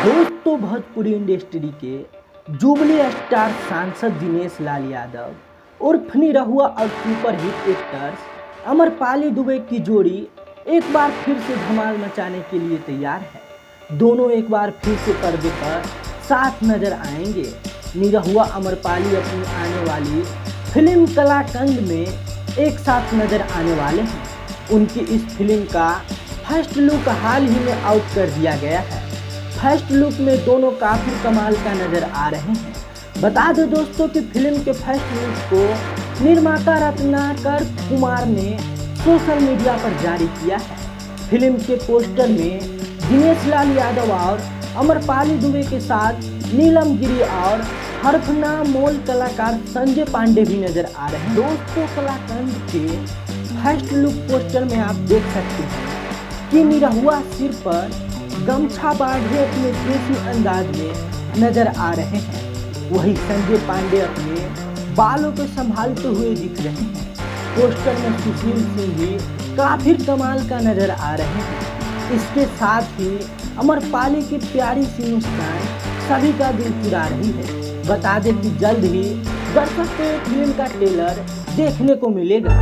दोस्तों, भोजपुरी इंडस्ट्री के jubilee star सांसद दिनेश लाल यादव उर्फ निरहुआ और सुपरहिट एक्टर्स अमरपाली दुबे की जोड़ी एक बार फिर से धमाल मचाने के लिए तैयार है। दोनों एक बार फिर से पर्दे पर साथ नजर आएंगे। निरहुआ अमरपाली अपनी आने वाली फिल्म कलाकंद में एक साथ नजर आने वाले हैं। उनकी इस फिल्म का फर्स्ट लुक हाल ही में आउट कर दिया गया है। फर्स्ट लुक में दोनों काफी कमाल का नजर आ रहे हैं। बता दें दोस्तों कि फिल्म के फर्स्ट लुक को निर्माता रत्नाकर कुमार ने सोशल मीडिया पर जारी किया है। फिल्म के पोस्टर में दिनेश लाल यादव और अमरपाली दुबे के साथ नीलम गिरी और हरफना मोल कलाकार संजय पांडे भी नजर आ रहे हैं। दोस्तों, कलाकंद के फर्स्ट लुक पोस्टर में आप देख सकते हैं कि निरहुआ सिर पर गमछा बांधे अपने देसी अंदाज में नजर आ रहे हैं। वहीं संजय पांडे अपने बालों को संभालते हुए दिख रहे हैं। पोस्टर में सुशील सिंह भी काफी कमाल का नजर आ रहे हैं। इसके साथ ही अमरपाली की प्यारी सी मुस्कान सभी का दिल चुरा रही है। बता दें कि जल्द ही दर्शक को फिल्म का ट्रेलर देखने को मिलेगा।